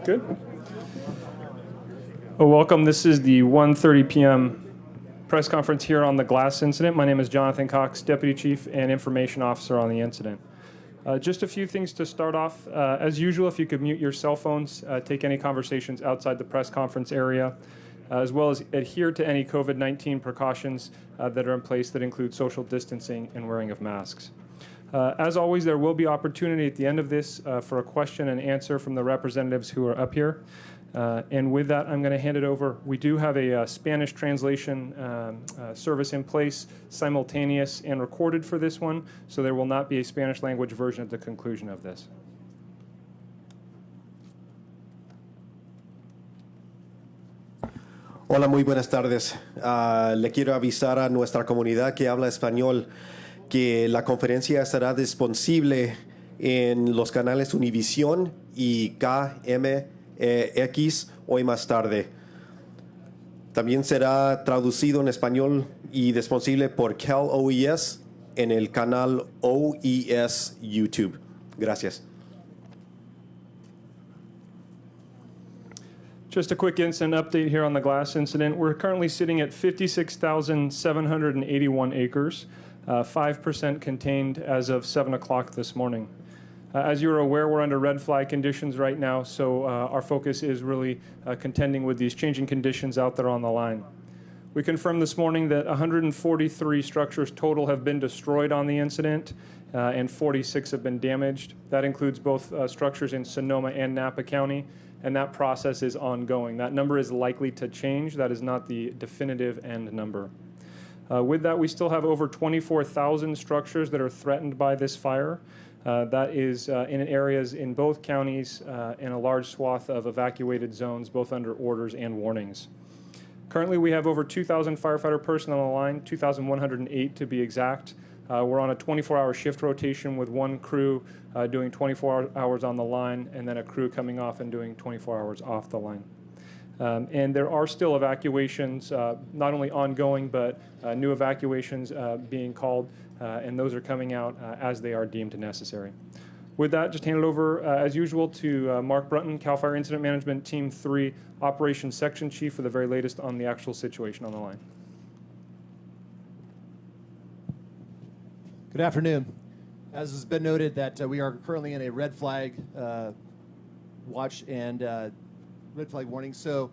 Good. Well, welcome. This is the 1:30 p.m. press conference here on the glass incident. My name is Jonathan Cox, Deputy Chief and Information Officer on the incident. Just a few things to start off. As usual, if you could mute your cell phones, take any conversations outside the press conference area, as well as adhere to any COVID-19 precautions that are in place that include social distancing and wearing of masks. As always, there will be opportunity at the end of this for a question and answer from the representatives who are up here. And with that, I'm going to hand it over. We do have a Spanish translation service in place, simultaneous and recorded for this one, so there will not be a Spanish language version at the conclusion of this. Hola, muy buenas tardes. Le quiero avisar a nuestra comunidad que habla español que la conferencia estará disponible en los canales Univisión y KMX hoy más tarde. También será traducido en español y disponible por Cal OES en el canal OES YouTube. Gracias. Just a quick incident update here on the glass incident. We're currently sitting at 56,781 acres, 5% contained as of 7 o'clock this morning. As you're aware, we're under red flag conditions right now, so our focus is really contending with these changing conditions out there on the line. We confirmed this morning that 143 structures total have been destroyed on the incident, and 46 have been damaged. That includes both structures in Sonoma and Napa County, and that process is ongoing. That number is likely to change. That is not the definitive end number. With that, we still have over 24,000 structures that are threatened by this fire. That is in areas in both counties and a large swath of evacuated zones, both under orders and warnings. Currently, we have over 2,000 firefighter personnel on the line, 2,108 to be exact. We're on a 24-hour shift rotation with one crew doing 24 hours on the line and then a crew coming off and doing 24 hours off the line. And there are still evacuations, not only ongoing, but new evacuations being called, and those are coming out as they are deemed necessary. With that, just hand it over, as usual, to Mark Brunton, CAL FIRE Incident Management Team 3 Operations Section Chief for the very latest on the actual situation on the line. Good afternoon. As has been noted, that we are currently in a red flag watch and red flag warning. So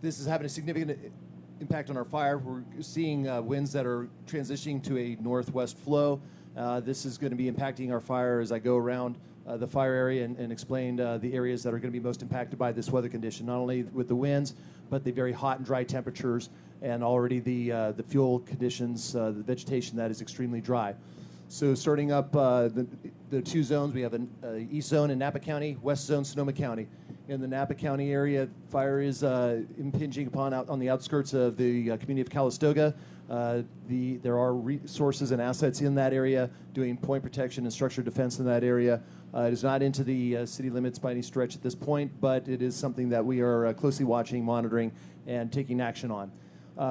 this is having a significant impact on our fire. We're seeing winds that are transitioning to a northwest flow. This is going to be impacting our fire as I go around the fire area and explain the areas that are going to be most impacted by this weather condition, not only with the winds, but the very hot and dry temperatures and already the fuel conditions, the vegetation that is extremely dry. So starting up the two zones, we have an east zone in Napa County, west zone Sonoma County. In the Napa County area, fire is impinging upon out on the outskirts of the community of Calistoga. There are resources and assets in that area doing point protection and structured defense in that area. It is not into the city limits by any stretch at this point, but it is something that we are closely watching, monitoring, and taking action on.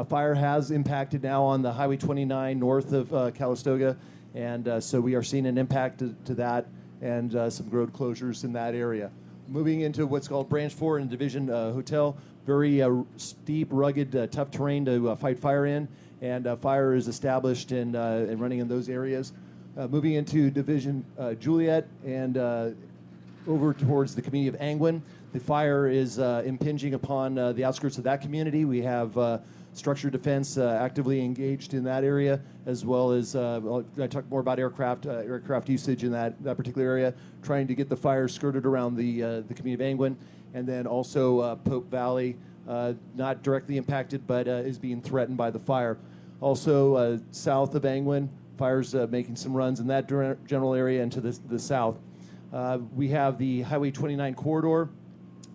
Fire has impacted now on the Highway 29 north of Calistoga, and so we are seeing an impact to that and some road closures in that area. Moving into what's called Branch 4 and Division Hotel, very steep, rugged, tough terrain to fight fire in, and fire is established and running in those areas. Moving into Division Juliet and over towards the community of Angwin, the fire is impinging upon the outskirts of that community. We have structured defense actively engaged in that area, as well as I talk more about aircraft usage in that particular area, trying to get the fire skirted around the community of Angwin, and then also Pope Valley, not directly impacted, but is being threatened by the fire. Also south of Angwin, fire's making some runs in that general area and to the south. We have the Highway 29 corridor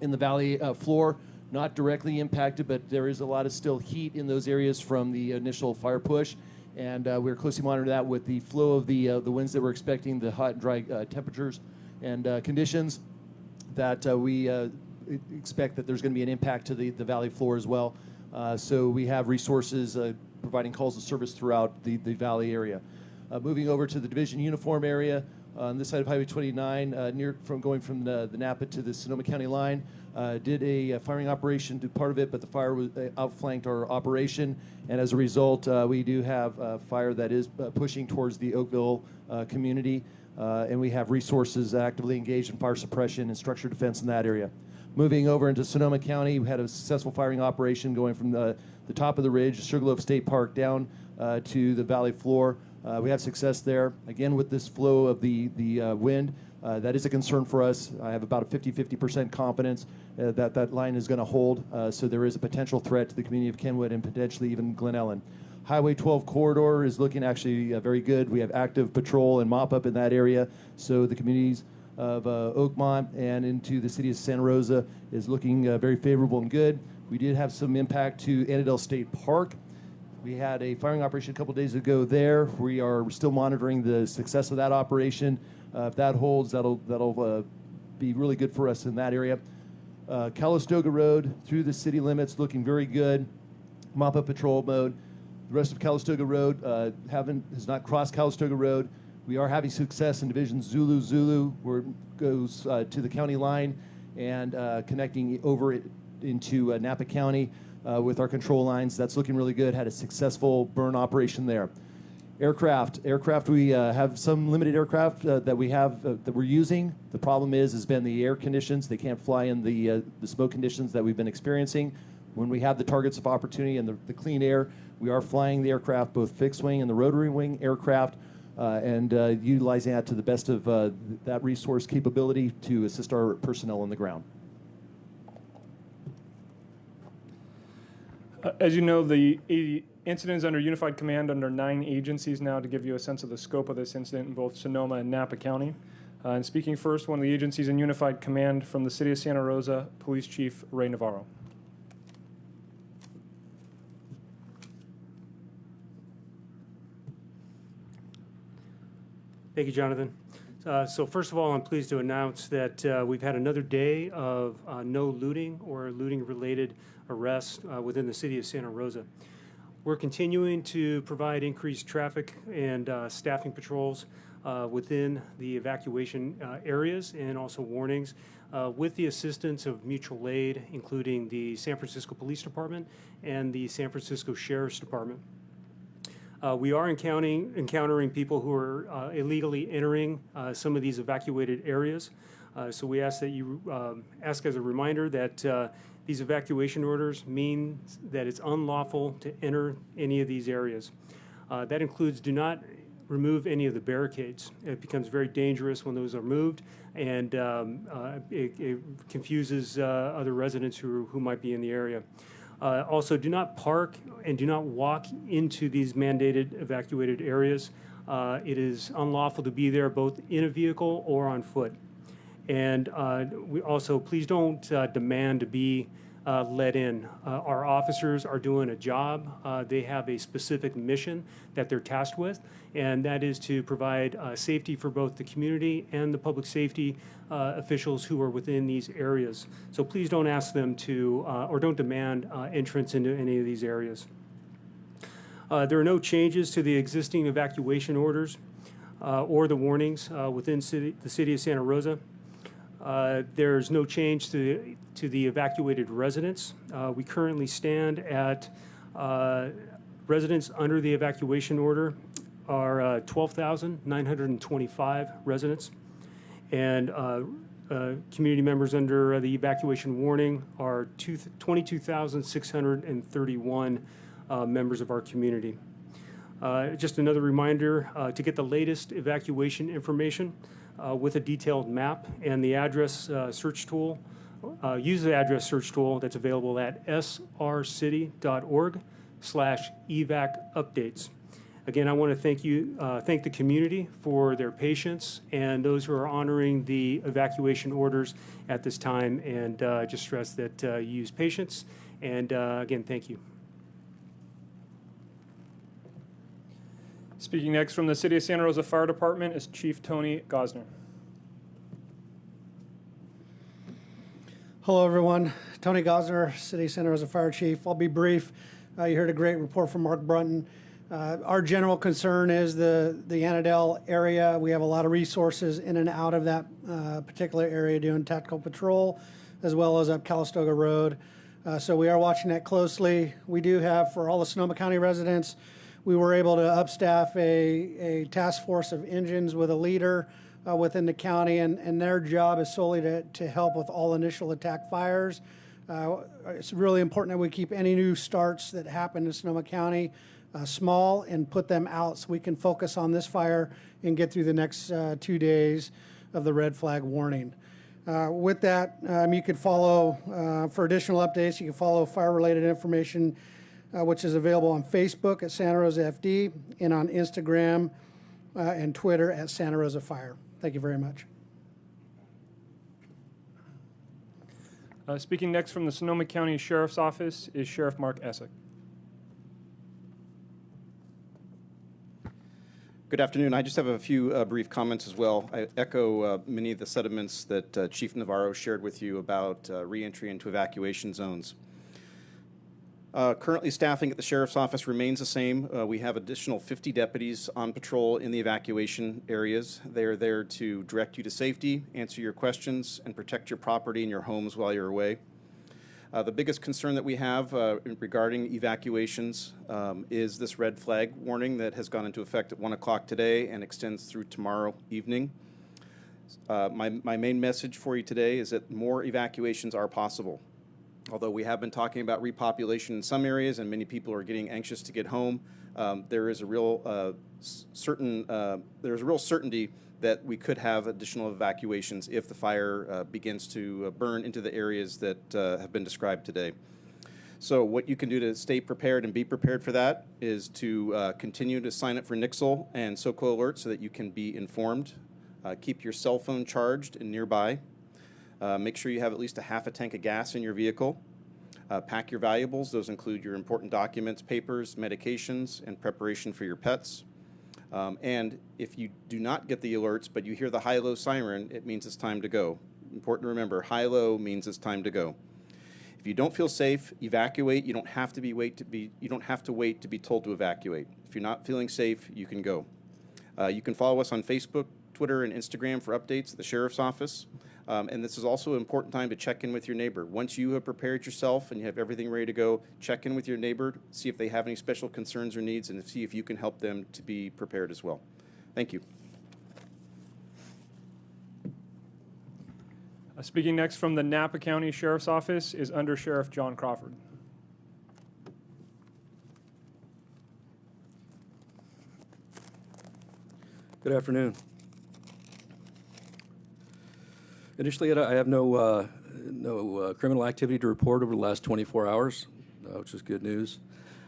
in the valley floor, not directly impacted, but there is a lot of still heat in those areas from the initial fire push, and we're closely monitoring that with the flow of the winds that we're expecting, the hot and dry temperatures and conditions that we expect that there's going to be an impact to the valley floor as well. So we have resources providing calls of service throughout the valley area. Moving over to the division uniform area, on this side of Highway 29, going from the Napa to the Sonoma County line. Did a firing operation, did part of it, but the fire was outflanked our operation, and as a result, we do have fire that is pushing towards the Oakville community, and we have resources actively engaged in fire suppression and structured defense in that area. Moving over into Sonoma County, we had a successful firing operation going from the top of the ridge, Sugarloaf State Park, down to the valley floor. We had success there. Again, with this flow of the wind, that is a concern for us. I have about a 50% confidence that that line is going to hold. So there is a potential threat to the community of Kenwood and potentially even Glen Ellen. Highway 12 corridor is looking actually very good. We have active patrol and mop up in that area. So the communities of Oakmont and into the city of Santa Rosa is looking very favorable and good. We did have some impact to Annandale State Park. We had a firing operation a couple days ago there. We are still monitoring the success of that operation. If that holds, that'll be really good for us in that area. Calistoga Road through the city limits looking very good. Mop-up patrol mode. The rest of Calistoga Road has not crossed Calistoga Road. We are having success in Division Zulu, where it goes to the county line and connecting over into Napa County with our control lines. That's looking really good. Had a successful burn operation there. Aircraft, we have some limited aircraft that we're using. The problem has been the air conditions. They can't fly in the smoke conditions that we've been experiencing. When we have the targets of opportunity and the clean air, we are flying the aircraft, both fixed wing and the rotary wing aircraft, and utilizing that to the best of that resource capability to assist our personnel on the ground. As you know, the incident is under unified command under 9 agencies now, to give you a sense of the scope of this incident in both Sonoma and Napa County. And speaking first, one of the agencies in unified command from the city of Santa Rosa, Police Chief Ray Navarro. Thank you, Jonathan. So first of all, I'm pleased to announce that we've had another day of no looting or looting-related arrests within the city of Santa Rosa. We're continuing to provide increased traffic and staffing patrols within the evacuation areas and also warnings with the assistance of mutual aid, including the San Francisco Police Department and the San Francisco Sheriff's Department. We are encountering people who are illegally entering some of these evacuated areas. So we ask that you ask as a reminder that these evacuation orders mean that it's unlawful to enter any of these areas. That includes do not remove any of the barricades. It becomes very dangerous when those are moved, and it confuses other residents who might be in the area. Also, do not park and do not walk into these mandated evacuated areas. It is unlawful to be there both in a vehicle or on foot. And we also, please don't demand to be let in. Our officers are doing a job. They have a specific mission that they're tasked with, and that is to provide safety for both the community and the public safety officials who are within these areas. So please don't ask them to, or don't demand entrance into any of these areas. There are no changes to the existing evacuation orders or the warnings within the city of Santa Rosa. There's no change to the evacuated residents. We currently stand at residents under the evacuation order are 12,925 residents, and community members under the evacuation warning are 22,631 members of our community. Just another reminder to get the latest evacuation information with a detailed map and the address search tool. Use the address search tool that's available at srcity.org/evac-updates. Again, I want to thank the community for their patience and those who are honoring the evacuation orders at this time, and just stress that you use patience, and again, thank you. Speaking next from the City of Santa Rosa Fire Department is Chief Tony Gosner. Hello, everyone. Tony Gosner, City of Santa Rosa Fire Chief. I'll be brief. You heard a great report from Mark Brunton. Our general concern is the Annandale area. We have a lot of resources in and out of that particular area doing tactical patrol, as well as up Calistoga Road. So we are watching that closely. We do have, for all the Sonoma County residents, we were able to upstaff a task force of engines with a leader within the county, and their job is solely to help with all initial attack fires. It's really important that we keep any new starts that happen in Sonoma County small and put them out so we can focus on this fire and get through the next 2 days of the red flag warning. With that, you could follow, for additional updates, you can follow fire-related information, which is available on Facebook at Santa Rosa FD and on Instagram and Twitter at Santa Rosa Fire. Thank you very much. Speaking next from the Sonoma County Sheriff's Office is Sheriff Mark Essick. Good afternoon. I just have a few brief comments as well. I echo many of the sentiments that Chief Navarro shared with you about reentry into evacuation zones. Currently, staffing at the Sheriff's Office remains the same. We have additional 50 deputies on patrol in the evacuation areas. They are there to direct you to safety, answer your questions, and protect your property and your homes while you're away. The biggest concern that we have regarding evacuations is this red flag warning that has gone into effect at 1 o'clock today and extends through tomorrow evening. My main message for you today is that more evacuations are possible. Although we have been talking about repopulation in some areas and many people are getting anxious to get home, there is a real certainty that we could have additional evacuations if the fire begins to burn into the areas that have been described today. So what you can do to stay prepared and be prepared for that is to continue to sign up for Nixle and SoCo Alert so that you can be informed. Keep your cell phone charged and nearby. Make sure you have at least a half a tank of gas in your vehicle. Pack your valuables. Those include your important documents, papers, medications, and preparation for your pets. And if you do not get the alerts, but you hear the high-low siren, it means it's time to go. Important to remember, high-low means it's time to go. If you don't feel safe, evacuate. You don't have to wait to be told to evacuate. If you're not feeling safe, you can go. You can follow us on Facebook, Twitter, and Instagram for updates at the Sheriff's Office. And this is also an important time to check in with your neighbor. Once you have prepared yourself and you have everything ready to go, check in with your neighbor, see if they have any special concerns or needs, and see if you can help them to be prepared as well. Thank you. Speaking next from the Napa County Sheriff's Office is Under Sheriff John Crawford. Good afternoon. Initially, I have no criminal activity to report over the last 24 hours, which is good news.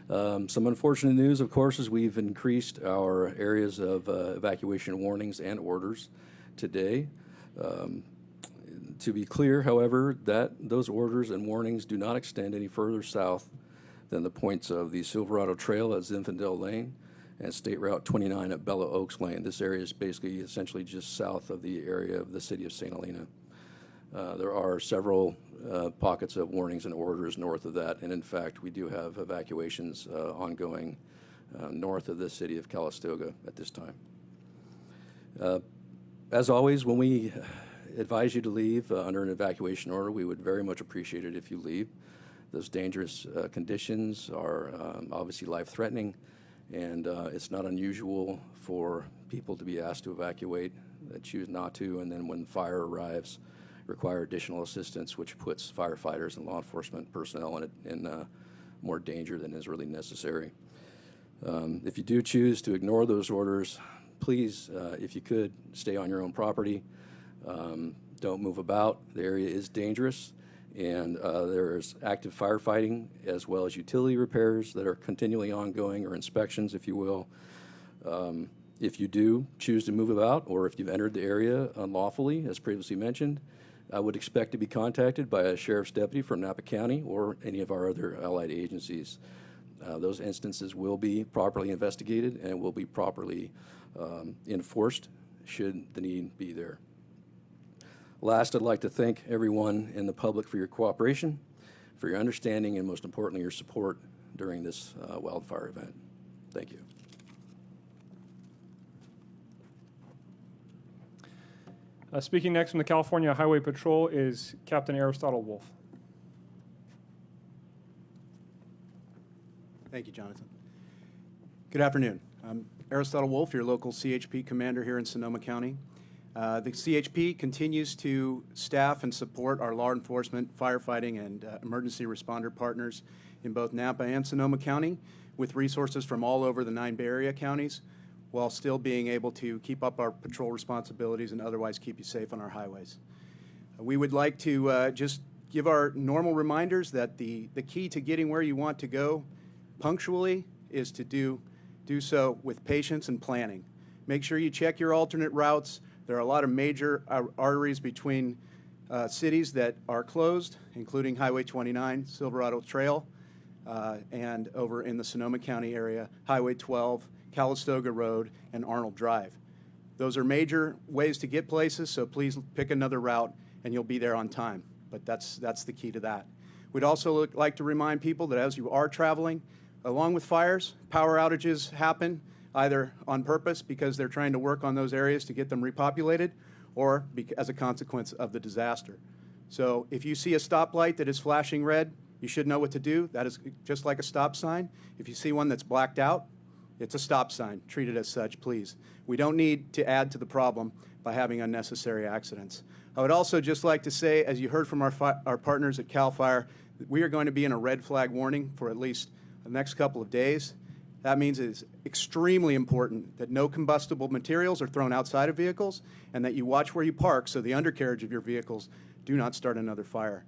Some unfortunate news, of course, is we've increased our areas of evacuation warnings and orders today. To be clear, however, that those orders and warnings do not extend any further south than the points of the Silverado Trail at Zinfandel Lane and State Route 29 at Bella Oaks Lane. This area is basically essentially just south of the area of the city of St. Helena. There are several pockets of warnings and orders north of that, and in fact, we do have evacuations ongoing north of the city of Calistoga at this time. As always, when we advise you to leave under an evacuation order, we would very much appreciate it if you leave. Those dangerous conditions are obviously life-threatening, and it's not unusual for people to be asked to evacuate, that choose not to, and then when fire arrives, require additional assistance, which puts firefighters and law enforcement personnel in more danger than is really necessary. If you do choose to ignore those orders, please, if you could, stay on your own property. Don't move about. The area is dangerous, and there is active firefighting as well as utility repairs that are continually ongoing, or inspections, if you will. If you do choose to move about, or if you've entered the area unlawfully, as previously mentioned, I would expect to be contacted by a sheriff's deputy from Napa County or any of our other allied agencies. Those instances will be properly investigated and will be properly enforced should the need be there. Last, I'd like to thank everyone in the public for your cooperation, for your understanding, and most importantly, your support during this wildfire event. Thank you. Thank you. Speaking next from the California Highway Patrol is Captain Aristotle Wolf. Thank you, Jonathan. Good afternoon. I'm Aristotle Wolf, your local CHP commander here in Sonoma County. The CHP continues to staff and support our law enforcement, firefighting, and emergency responder partners in both Napa and Sonoma County with resources from all over the 9 Bay Area counties, while still being able to keep up our patrol responsibilities and otherwise keep you safe on our highways. We would like to just give our normal reminders that the key to getting where you want to go punctually is to do so with patience and planning. Make sure you check your alternate routes. There are a lot of major arteries between cities that are closed, including Highway 29, Silverado Trail, and over in the Sonoma County area, Highway 12, Calistoga Road, and Arnold Drive. Those are major ways to get places, so please pick another route and you'll be there on time. But that's the key to that. We'd also like to remind people that as you are traveling, along with fires, power outages happen either on purpose because they're trying to work on those areas to get them repopulated, or as a consequence of the disaster. So if you see a stoplight that is flashing red, you should know what to do. That is just like a stop sign. If you see one that's blacked out, it's a stop sign. Treat it as such, please. We don't need to add to the problem by having unnecessary accidents. I would also just like to say, as you heard from our partners at CAL FIRE, we are going to be in a red flag warning for at least the next couple of days. That means it is extremely important that no combustible materials are thrown outside of vehicles and that you watch where you park so the undercarriage of your vehicles do not start another fire.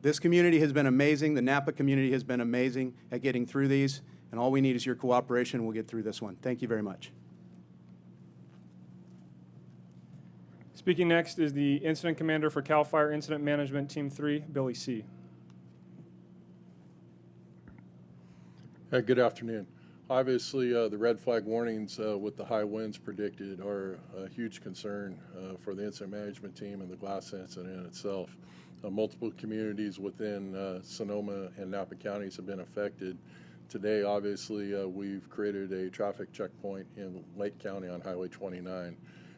This community has been amazing. The Napa community has been amazing at getting through these, and all we need is your cooperation, and we'll get through this one. Thank you very much. Speaking next is the Incident Commander for CAL FIRE Incident Management Team 3, Billy C. Good afternoon. Obviously, the red flag warnings with the high winds predicted are a huge concern for the incident management team and the glass incident itself. Multiple communities within Sonoma and Napa counties have been affected. Today, obviously, we've created a traffic checkpoint in Lake County on Highway 29.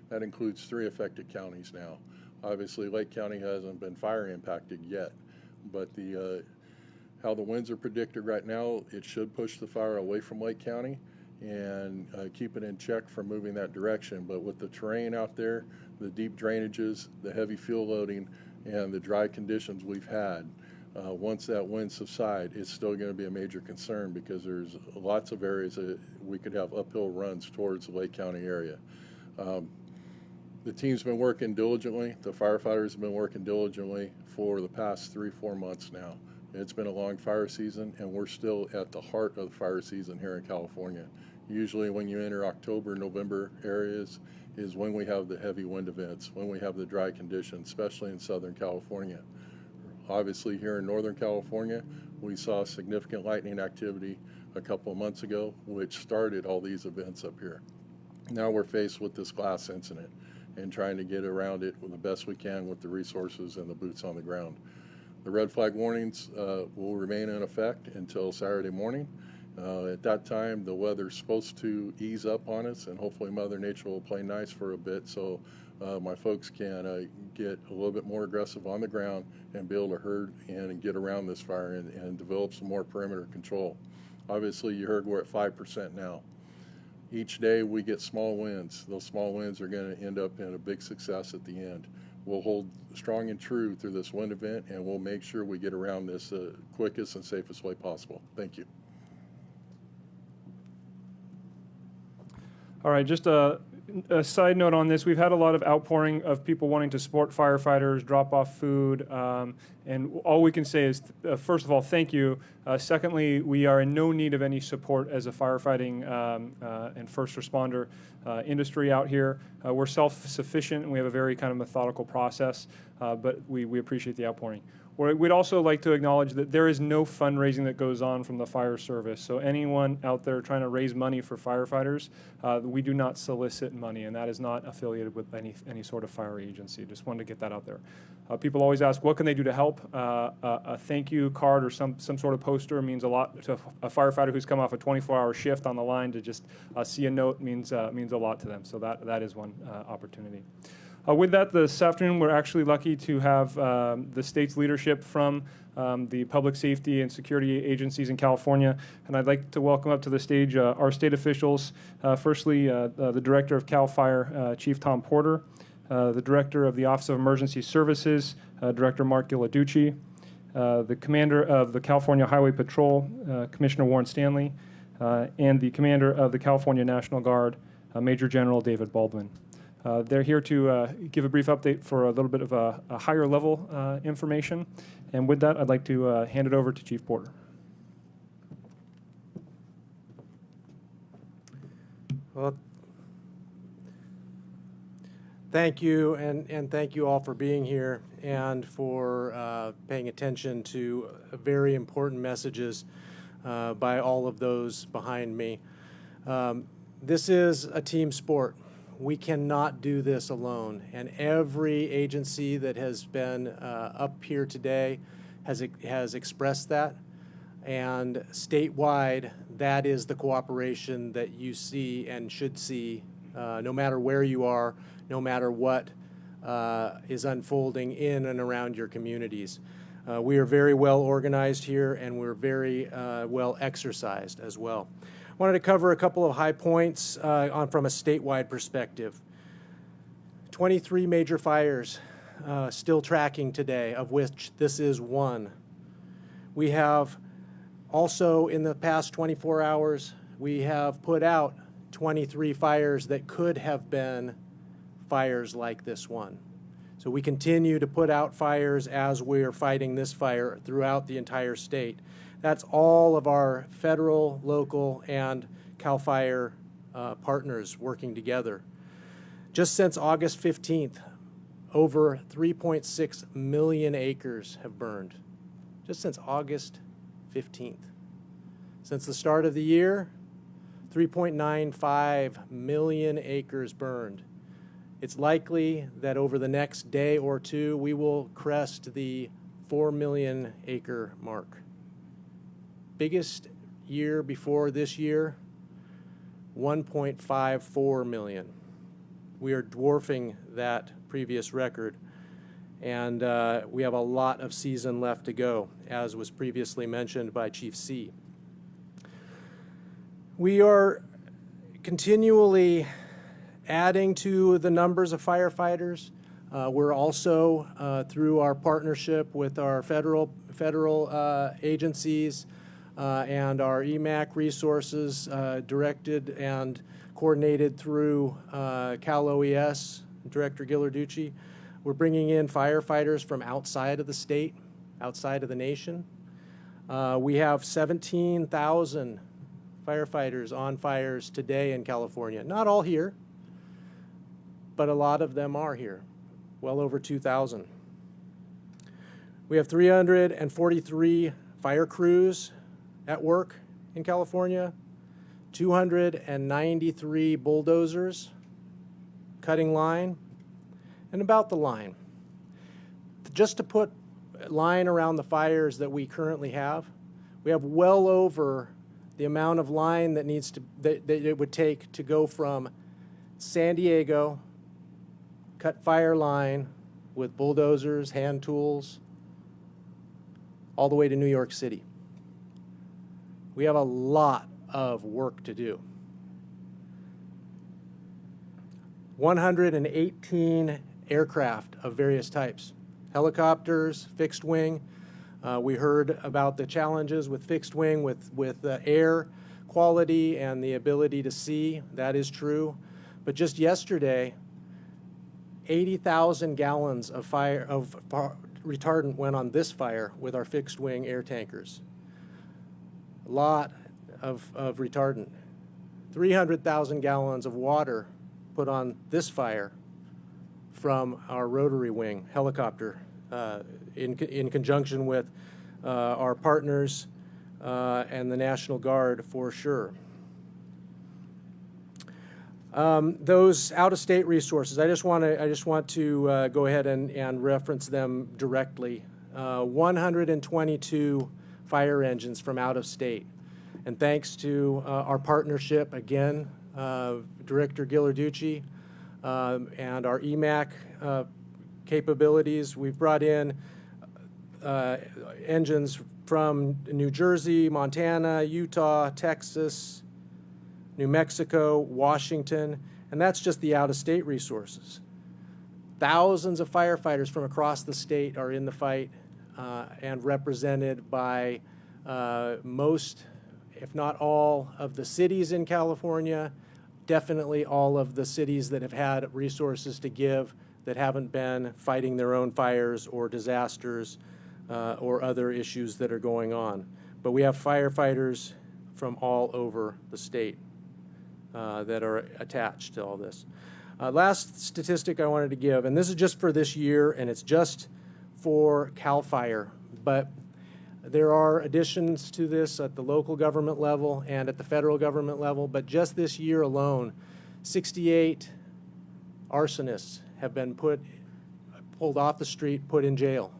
That includes 3 affected counties now. Obviously, Lake County hasn't been fire impacted yet, but how the winds are predicted right now, it should push the fire away from Lake County and keep it in check from moving that direction. But with the terrain out there, the deep drainages, the heavy fuel loading, and the dry conditions we've had, once that wind subsides, it's still going to be a major concern because there's lots of areas that we could have uphill runs towards the Lake County area. The team's been working diligently. The firefighters have been working diligently for the past 3-4 months now. It's been a long fire season, and we're still at the heart of the fire season here in California. Usually when you enter October, November areas is when we have the heavy wind events, when we have the dry conditions, especially in Southern California. Obviously here in Northern California, we saw significant lightning activity a couple of months ago, which started all these events up here. Now we're faced with this glass incident and trying to get around it the best we can with the resources and the boots on the ground. The red flag warnings will remain in effect until Saturday morning. At that time, the weather's supposed to ease up on us, and hopefully Mother Nature will play nice for a bit so my folks can get a little bit more aggressive on the ground and be able to herd and get around this fire and develop some more perimeter control. Obviously, you heard we're at 5% now. Each day we get small wins. Those small wins are going to end up in a big success at the end. We'll hold strong and true through this wind event, and we'll make sure we get around this quickest and safest way possible. Thank you. All right, just a side note on this. We've had a lot of outpouring of people wanting to support firefighters, drop off food, and all we can say is, first of all, thank you. Secondly, we are in no need of any support as a firefighting and first responder industry out here. We're self-sufficient, and we have a very kind of methodical process, but we appreciate the outpouring. We'd also like to acknowledge that there is no fundraising that goes on from the fire service. So anyone out there trying to raise money for firefighters, we do not solicit money, and that is not affiliated with any sort of fire agency. Just wanted to get that out there. People always ask, what can they do to help? A thank you card or some sort of poster means a lot to a firefighter who's come off a 24-hour shift on the line. To just see a note means a lot to them. So that is one opportunity. With that, this afternoon, we're actually lucky to have the state's leadership from the public safety and security agencies in California. And I'd like to welcome up to the stage our state officials. Firstly, the Director of CAL FIRE, Chief Tom Porter, the Director of the Office of Emergency Services, Director Mark Gilladucci, the Commander of the California Highway Patrol, Commissioner Warren Stanley, and the Commander of the California National Guard, Major General David Baldwin. They're here to give a brief update for a little bit of a higher level information. And with that, I'd like to hand it over to Chief Porter. Well, thank you, and thank you all for being here and for paying attention to very important messages by all of those behind me. This is a team sport. We cannot do this alone, and every agency that has been up here today has expressed that. And statewide, that is the cooperation that you see and should see, no matter where you are, no matter what is unfolding in and around your communities. We are very well organized here, and we're very well exercised as well. I wanted to cover a couple of high points from a statewide perspective. 23 major fires still tracking today, of which this is one. We have also, in the past 24 hours, we have put out 23 fires that could have been fires like this one. So we continue to put out fires as we're fighting this fire throughout the entire state. That's all of our federal, local, and CAL FIRE partners working together. Just since August 15th, over 3.6 million acres have burned. Just since August 15th. Since the start of the year, 3.95 million acres burned. It's likely that over the next day or two, we will crest the 4 million acre mark. Biggest year before this year, 1.54 million. We are dwarfing that previous record, and we have a lot of season left to go, as was previously mentioned by Chief C. We are continually adding to the numbers of firefighters. We're also, through our partnership with our federal agencies, and our EMAC resources directed and coordinated through Cal OES, Director Gilladucci. We're bringing in firefighters from outside of the state, outside of the nation. We have 17,000 firefighters on fires today in California. Not all here, but a lot of them are here, well over 2,000. We have 343 fire crews at work in California, 293 bulldozers cutting line, and about the line. Just to put a line around the fires that we currently have, we have well over the amount of line that it would take to go from San Diego, cut fire line with bulldozers, hand tools, all the way to New York City. We have a lot of work to do. 118 aircraft of various types, helicopters, fixed wing. We heard about the challenges with fixed wing with air quality and the ability to see. That is true. But just yesterday, 80,000 gallons of retardant went on this fire with our fixed wing air tankers. A lot of retardant. 300,000 gallons of water put on this fire from our rotary wing helicopter in conjunction with our partners and the National Guard for sure. Those out-of-state resources, I just want to go ahead and reference them directly. 122 fire engines from out of state. And thanks to our partnership, again, Director Ghilarducci and our EMAC capabilities, we've brought in engines from New Jersey, Montana, Utah, Texas, New Mexico, Washington, and that's just the out-of-state resources. Thousands of firefighters from across the state are in the fight and represented by most, if not all, of the cities in California, definitely all of the cities that have had resources to give that haven't been fighting their own fires or disasters or other issues that are going on. But we have firefighters from all over the state that are attached to all this. Last statistic I wanted to give, and this is just for this year, and it's just for CAL FIRE, but there are additions to this at the local government level and at the federal government level, but just this year alone, 68 arsonists have been pulled off the street, put in jail.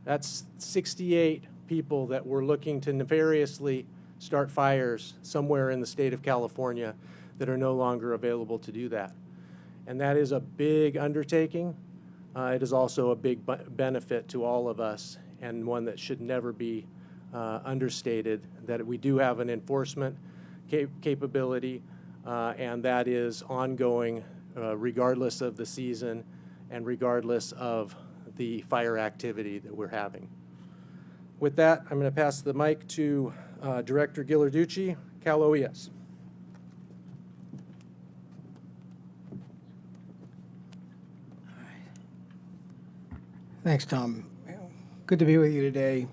That's 68 people that were looking to nefariously start fires somewhere in the state of California that are no longer available to do that. And that is a big undertaking. It is also a big benefit to all of us, and one that should never be understated, that we do have an enforcement capability, and that is ongoing regardless of the season and regardless of the fire activity that we're having. With that, I'm going to pass the mic to Director Ghilarducci, Cal OES. Thanks, Tom. Good to be with you today.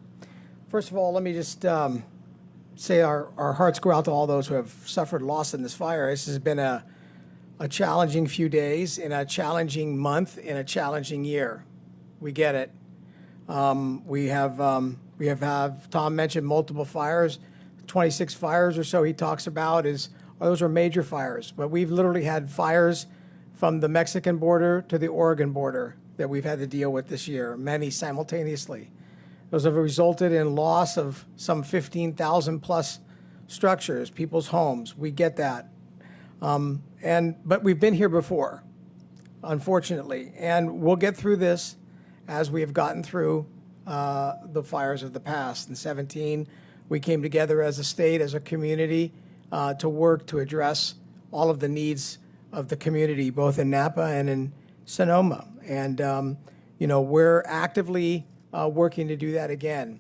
First of all, let me just say our hearts go out to all those who have suffered loss in this fire. This has been a challenging few days, in a challenging month, in a challenging year. We get it. We have Tom mentioned multiple fires, 26 fires or so he talks about those are major fires. But we've literally had fires from the Mexican border to the Oregon border that we've had to deal with this year, many simultaneously. Those have resulted in loss of some 15,000 plus structures, people's homes. We get that. But we've been here before, unfortunately. And we'll get through this as we have gotten through the fires of the past. In 2017, we came together as a state, as a community, to work to address all of the needs of the community, both in Napa and in Sonoma. And, we're actively working to do that again.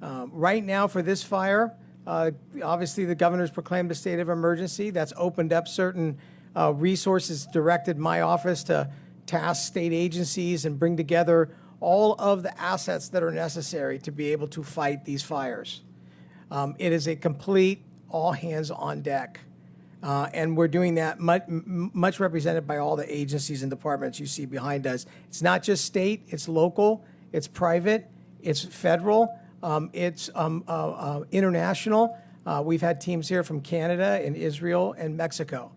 Right now for this fire, obviously the governor's proclaimed a state of emergency. That's opened up certain resources, directed my office to task state agencies and bring together all of the assets that are necessary to be able to fight these fires. It is a complete all hands on deck. And we're doing that much represented by all the agencies and departments you see behind us. It's not just state, it's local, it's private, it's federal, it's international. We've had teams here from Canada and Israel and Mexico.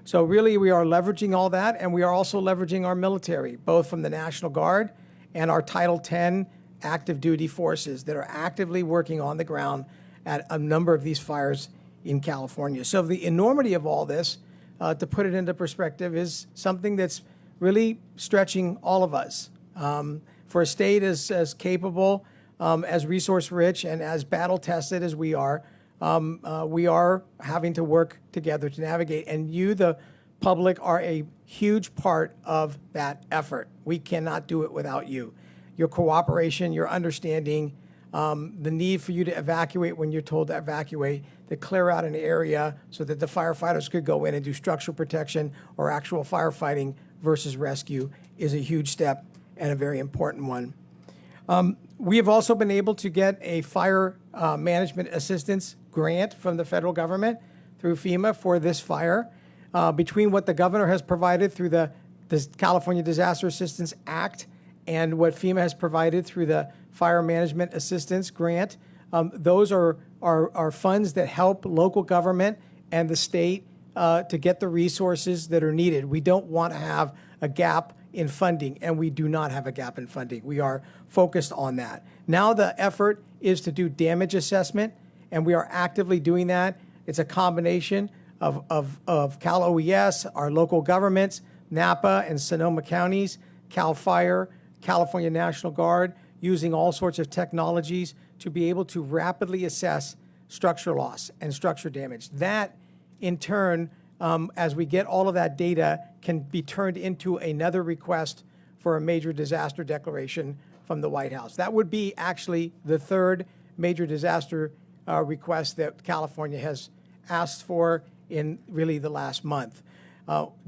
So really we are leveraging all that, and we are also leveraging our military, both from the National Guard and our Title 10 active duty forces that are actively working on the ground at a number of these fires in California. So the enormity of all this, to put it into perspective, is something that's really stretching all of us. For a state as capable, as resource-rich, and as battle-tested as we are having to work together to navigate. And you, the public, are a huge part of that effort. We cannot do it without you. Your cooperation, your understanding, the need for you to evacuate when you're told to evacuate, to clear out an area so that the firefighters could go in and do structural protection or actual firefighting versus rescue is a huge step and a very important one. We have also been able to get a fire management assistance grant from the federal government through FEMA for this fire. Between what the governor has provided through the California Disaster Assistance Act and what FEMA has provided through the Fire Management Assistance Grant. Those are funds that help local government and the state to get the resources that are needed. We don't want to have a gap in funding, and we do not have a gap in funding. We are focused on that. Now the effort is to do damage assessment, and we are actively doing that. It's a combination of Cal OES, our local governments, Napa and Sonoma counties, Cal Fire, California National Guard, using all sorts of technologies to be able to rapidly assess structure loss and structure damage. That, in turn, as we get all of that data, can be turned into another request for a major disaster declaration from the White House. That would be actually the third major disaster request that California has asked for in really the last month.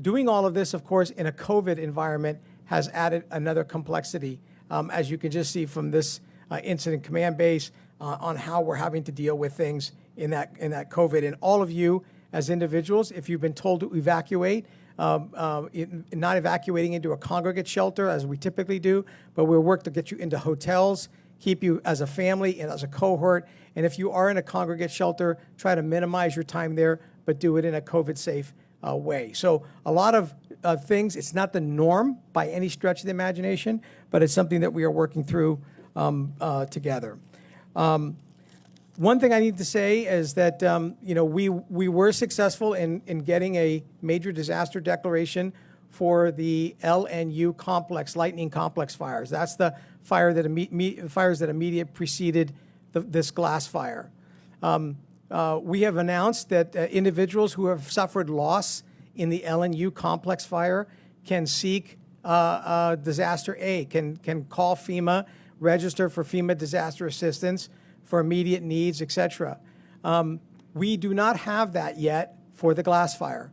Doing all of this, of course, in a COVID environment has added another complexity, as you can just see from this incident command base on how we're having to deal with things in that COVID. And all of you as individuals, if you've been told to evacuate, not evacuating into a congregate shelter as we typically do, but we'll work to get you into hotels, keep you as a family and as a cohort. And if you are in a congregate shelter, try to minimize your time there, but do it in a COVID-safe way. So a lot of things, it's not the norm by any stretch of the imagination, but it's something that we are working through together. One thing I need to say is that we were successful in getting a major disaster declaration for the LNU complex, lightning complex fires. That's the fire that fires that immediately preceded this glass fire. We have announced that individuals who have suffered loss in the LNU complex fire can seek disaster aid, can call FEMA, register for FEMA disaster assistance for immediate needs, etc. We do not have that yet for the glass fire.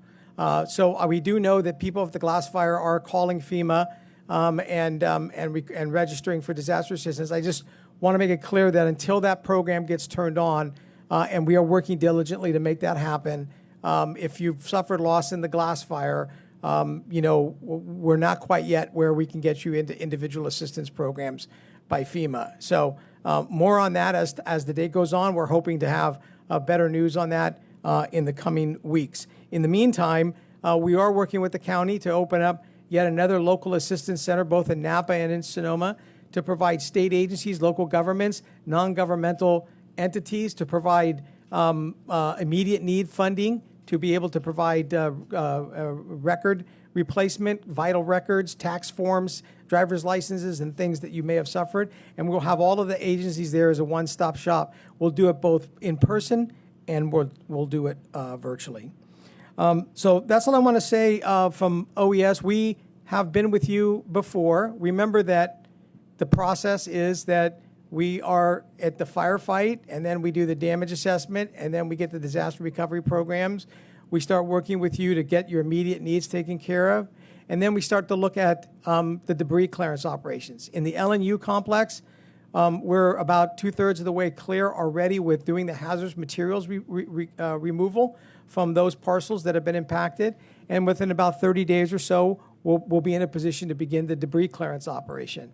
So we do know that people of the glass fire are calling FEMA and registering for disaster assistance. I just want to make it clear that until that program gets turned on, and we are working diligently to make that happen, if you've suffered loss in the glass fire, we're not quite yet where we can get you into individual assistance programs by FEMA. So more on that as the day goes on. We're hoping to have better news on that in the coming weeks. In the meantime, we are working with the county to open up yet another local assistance center, both in Napa and in Sonoma, to provide state agencies, local governments, non-governmental entities to provide immediate need funding to be able to provide record replacement, vital records, tax forms, driver's licenses, and things that you may have suffered. And we'll have all of the agencies there as a one-stop shop. We'll do it both in person and we'll do it virtually. So that's all I want to say from OES. We have been with you before. Remember that the process is that we are at the firefight, and then we do the damage assessment, and then we get the disaster recovery programs. We start working with you to get your immediate needs taken care of. And then we start to look at the debris clearance operations. In the LNU complex, we're about 2/3 of the way clear already with doing the hazardous materials removal from those parcels that have been impacted. And within about 30 days or so, we'll be in a position to begin the debris clearance operation.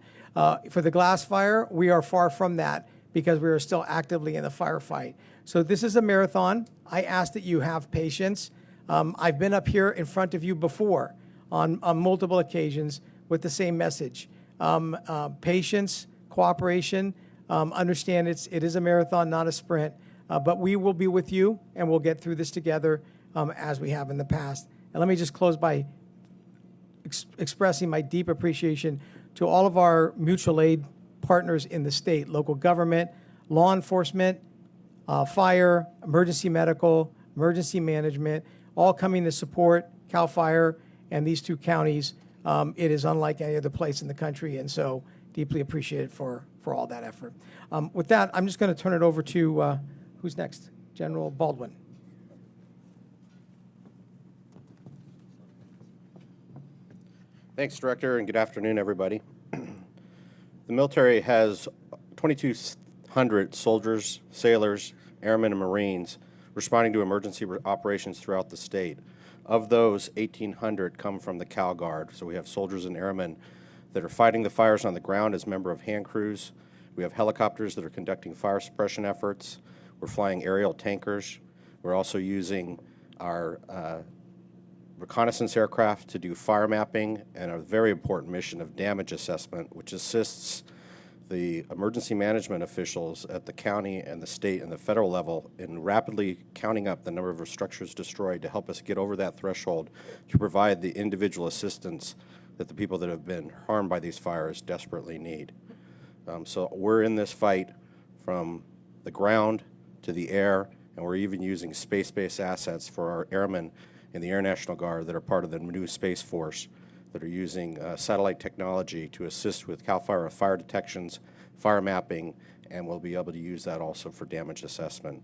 For the glass fire, we are far from that because we are still actively in the firefight. So this is a marathon. I ask that you have patience. I've been up here in front of you before on multiple occasions with the same message. Patience, cooperation, understand it is a marathon, not a sprint, but we will be with you and we'll get through this together as we have in the past. And let me just close by expressing my deep appreciation to all of our mutual aid partners in the state, local government, law enforcement, fire, emergency medical, emergency management, all coming to support CAL FIRE and these two counties. It is unlike any other place in the country, and so deeply appreciated for all that effort. With that, I'm just going to turn it over to, who's next? General Baldwin. Thanks, Director, and good afternoon, everybody. The military has 2,200 soldiers, sailors, airmen, and Marines responding to emergency operations throughout the state. Of those, 1,800 come from the Cal Guard, so we have soldiers and airmen that are fighting the fires on the ground as member of hand crews. We have helicopters that are conducting fire suppression efforts. We're flying aerial tankers. We're also using our reconnaissance aircraft to do fire mapping and a very important mission of damage assessment, which assists the emergency management officials at the county and the state and the federal level in rapidly counting up the number of structures destroyed to help us get over that threshold to provide the individual assistance that the people that have been harmed by these fires desperately need. So we're in this fight from the ground to the air, and we're even using space-based assets for our airmen in the Air National Guard that are part of the new Space Force that are using satellite technology to assist with CAL FIRE fire detections, fire mapping, and we'll be able to use that also for damage assessment.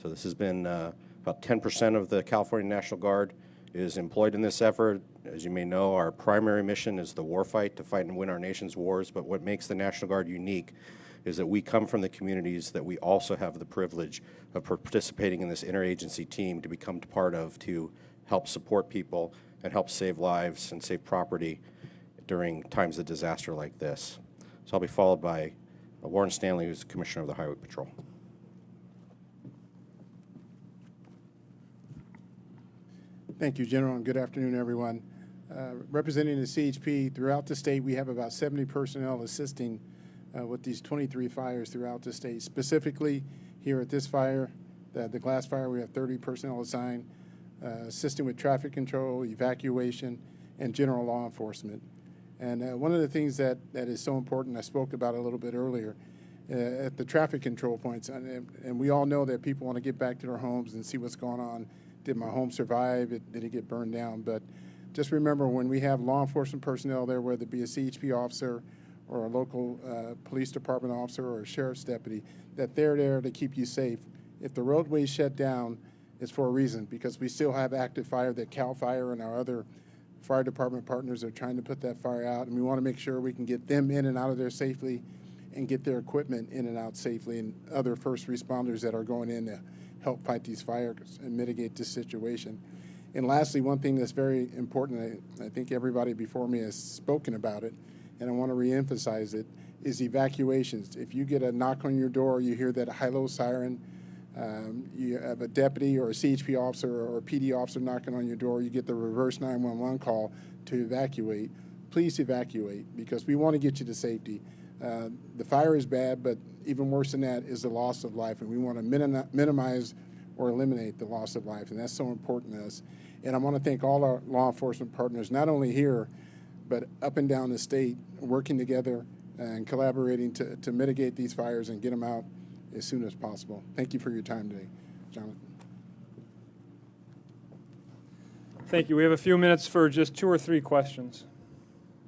So this has been about 10% of the California National Guard is employed in this effort. As you may know, our primary mission is the warfight, to fight and win our nation's wars, but what makes the National Guard unique is that we come from the communities that we also have the privilege of participating in this interagency team to become part of, to help support people and help save lives and save property during times of disaster like this. So I'll be followed by Warren Stanley, who's Commissioner of the Highway Patrol. Thank you, General, and good afternoon, everyone. Representing the CHP throughout the state, we have about 70 personnel assisting with these 23 fires throughout the state. Specifically, here at this fire, the glass fire, we have 30 personnel assigned, assisting with traffic control, evacuation, and general law enforcement. And one of the things that is so important, I spoke about a little bit earlier, at the traffic control points, and we all know that people want to get back to their homes and see what's going on. Did my home survive? Did it get burned down? But just remember, when we have law enforcement personnel there, whether it be a CHP officer or a local police department officer or a sheriff's deputy, that they're there to keep you safe. If the roadway's shut down, it's for a reason, because we still have active fire that CAL FIRE and our other fire department partners are trying to put that fire out, and we want to make sure we can get them in and out of there safely and get their equipment in and out safely, and other first responders that are going in to help fight these fires and mitigate this situation. And lastly, one thing that's very important, I think everybody before me has spoken about it, and I want to reemphasize it, is evacuations. If you get a knock on your door, you hear that high-low siren, you have a deputy or a CHP officer or a PD officer knocking on your door, you get the reverse 911 call to evacuate. Please evacuate, because we want to get you to safety. The fire is bad, but even worse than that is the loss of life, and we want to minimize or eliminate the loss of life, and that's so important to us. And I want to thank all our law enforcement partners, not only here, but up and down the state, working together and collaborating to mitigate these fires and get them out as soon as possible. Thank you for your time today, Jonathan. Thank you. We have a few minutes for just 2 or 3 questions.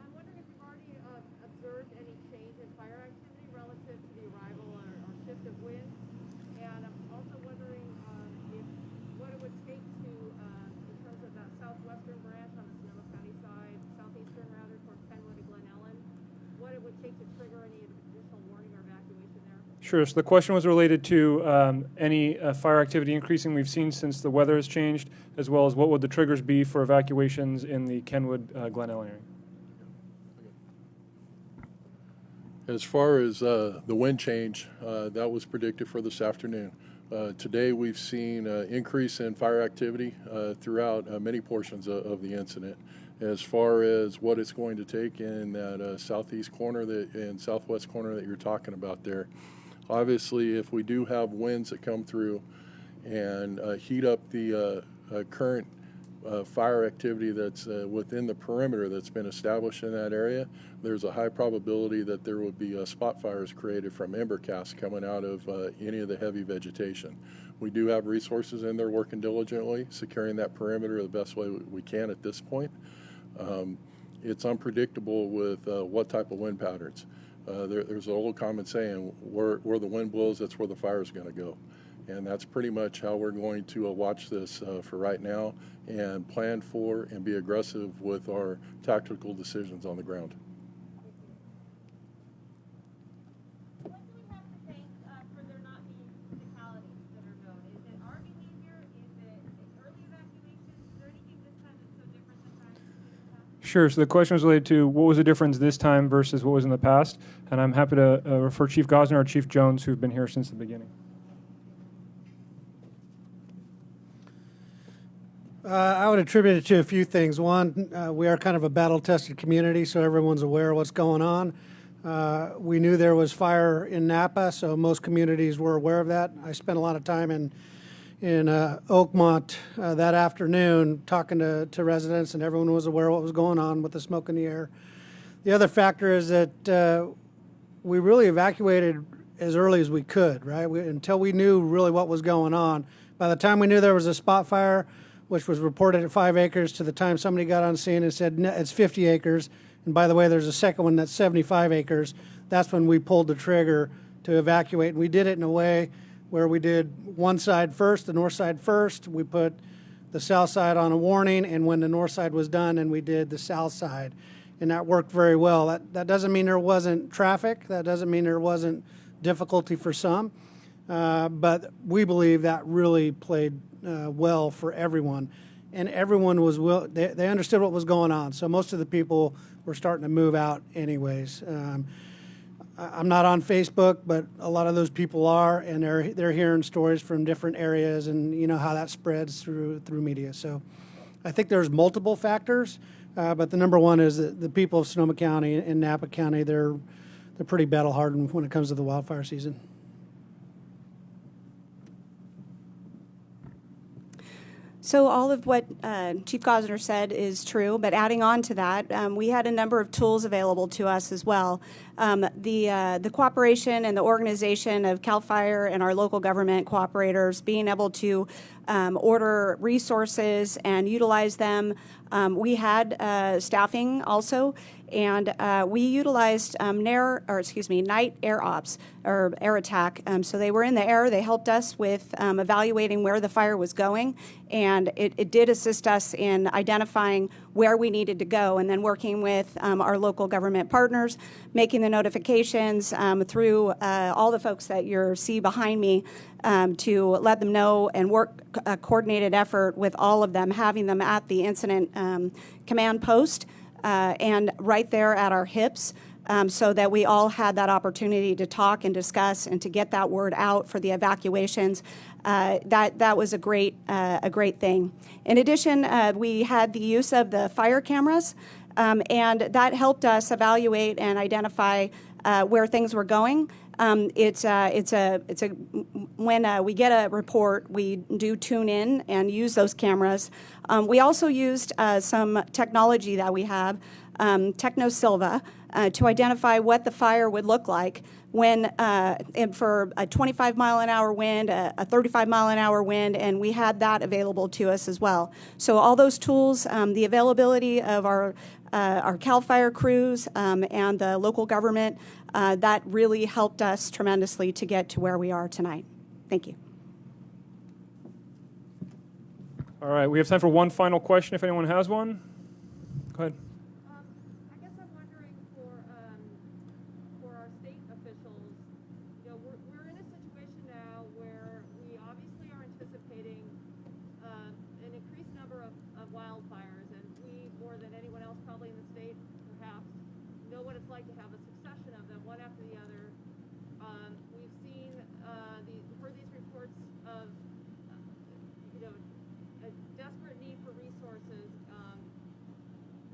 I'm wondering if you've already observed any change in fire activity relative to the arrival or shift of wind, and I'm also wondering what it would take to, in terms of that southwestern branch on the Sonoma County side, southeastern rather, towards Kenwood and Glen Ellen, what it would take to trigger any additional warning or evacuation there? Sure. So the question was related to any fire activity increasing we've seen since the weather has changed, as well as what would the triggers be for evacuations in the Kenwood, Glen Ellen area. As far as the wind change, that was predicted for this afternoon. Today we've seen increase in fire activity throughout many portions of the incident. As far as what it's going to take in that southeast corner and southwest corner that you're talking about there, obviously if we do have winds that come through and heat up the current fire activity that's within the perimeter that's been established in that area, there's a high probability that there would be spot fires created from ember casts coming out of any of the heavy vegetation. We do have resources in there working diligently, securing that perimeter the best way we can at this point. It's unpredictable with what type of wind patterns. There's an old common saying, where the wind blows, that's where the fire is going to go. And that's pretty much how we're going to watch this for right now and plan for and be aggressive with our tactical decisions on the ground. What do we have to thank for there not being fatalities that are known? Is it our behavior? Is it early evacuations? Is there anything this time that's so different than times in the past? Sure. So the question was related to what was the difference this time versus what was in the past, and I'm happy to refer Chief Gosner or Chief Jones, who've been here since the beginning. I would attribute it to a few things. One, we are kind of a battle-tested community, so everyone's aware of what's going on. We knew there was fire in Napa, so most communities were aware of that. I spent a lot of time in Oakmont that afternoon talking to residents, and everyone was aware of what was going on with the smoke in the air. The other factor is that we really evacuated as early as we could, right? Until we knew really what was going on. By the time we knew there was a spot fire, which was reported at 5 acres, to the time somebody got on scene and said, "No, it's 50 acres. And by the way, there's a second one that's 75 acres. That's when we pulled the trigger to evacuate. And we did it in a way where we did one side first, the north side first. We put the south side on a warning, and when the north side was done, and we did the south side. And that worked very well. That doesn't mean there wasn't traffic. That doesn't mean there wasn't difficulty for some. But we believe that really played well for everyone. And everyone was they understood what was going on. So most of the people were starting to move out anyways. I'm not on Facebook, but a lot of those people are, and they're hearing stories from different areas, and you know how that spreads through media. So I think there's multiple factors, but the number one is that the people of Sonoma County and Napa County, they're pretty battle hardened when it comes to the wildfire season. So all of what Chief Gosner said is true, but adding on to that, we had a number of tools available to us as well. The cooperation and the organization of CAL FIRE and our local government cooperators, being able to order resources and utilize them. We had staffing also, and we utilized night air ops or air attack. So they were in the air. They helped us with evaluating where the fire was going, and it did assist us in identifying where we needed to go, and then working with our local government partners, making the notifications through all the folks that you see behind me to let them know and work a coordinated effort with all of them, having them at the incident command post and right there at our hips, so that we all had that opportunity to talk and discuss and to get that word out for the evacuations. That was a great thing. In addition, we had the use of the fire cameras, and that helped us evaluate and identify where things were going. When we get a report, we do tune in and use those cameras. We also used some technology that we have, Techno Silva, to identify what the fire would look like when for a 25-mile-an-hour wind, a 35-mile-an-hour wind, and we had that available to us as well. So all those tools, the availability of our CAL FIRE crews and the local government, that really helped us tremendously to get to where we are tonight. Thank you. All right, we have time for one final question if anyone has one. Go ahead. I guess I'm wondering for our state officials, you know, we're in a situation now where we obviously are anticipating an increased number of wildfires, and we, more than anyone else probably in the state, perhaps, know what it's like to have a succession of them, one after the other. We've seen, heard these reports of, a desperate need for resources.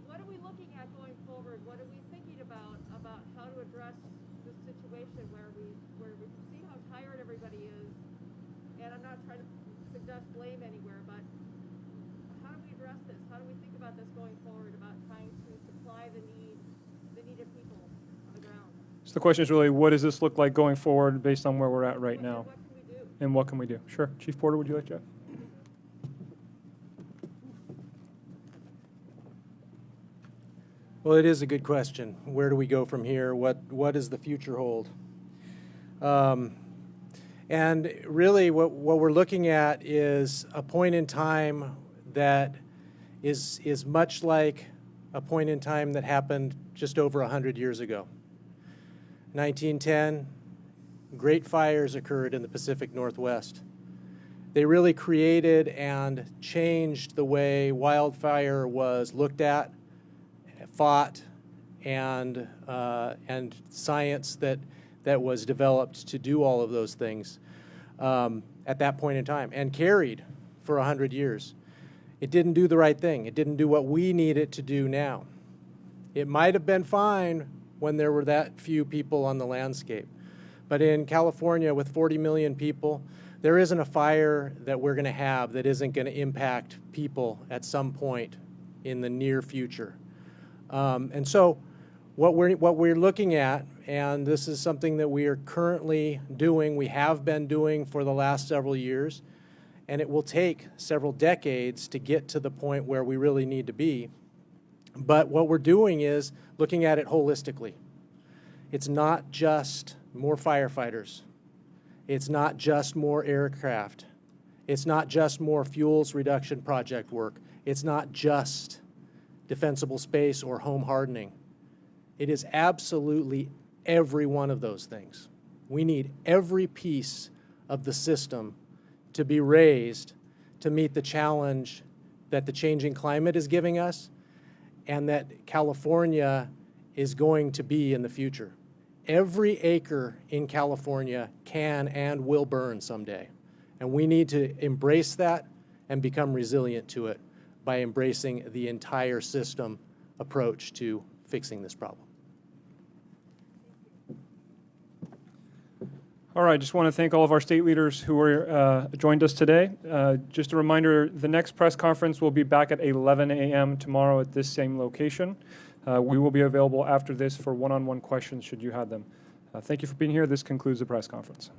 What are we looking at going forward? What are we thinking about how to address this situation where we see how tired everybody is? And I'm not trying to suggest blame anywhere, but how do we address this? How do we think about this going forward, about trying to supply the needed people on the ground? So the question is really, what does this look like going forward based on where we're at right now? What can we do? And what can we do? Sure. Chief Porter, would you like to? Well, it is a good question. Where do we go from here? What does the future hold? And really what we're looking at is a point in time that is much like a point in time that happened just over 100 years ago. 1910, great fires occurred in the Pacific Northwest. They really created and changed the way wildfire was looked at thought and science that was developed to do all of those things at that point in time and carried for 100 years. It didn't do the right thing. It didn't do what we need it to do now. It might have been fine when there were that few people on the landscape. But in California, with 40 million people, there isn't a fire that we're going to have that isn't going to impact people at some point in the near future. And so what we're looking at, and this is something that we are currently doing, we have been doing for the last several years, and it will take several decades to get to the point where we really need to be. But what we're doing is looking at it holistically. It's not just more firefighters. It's not just more aircraft. It's not just more fuels reduction project work. It's not just defensible space or home hardening. It is absolutely every one of those things. We need every piece of the system to be raised to meet the challenge that the changing climate is giving us and that California is going to be in the future. Every acre in California can and will burn someday. And we need to embrace that and become resilient to it by embracing the entire system approach to fixing this problem. All right, just want to thank all of our state leaders who were joined us today. Just a reminder, the next press conference will be back at 11 a.m. tomorrow at this same location. We will be available after this for one-on-one questions should you have them. Thank you for being here. This concludes the press conference.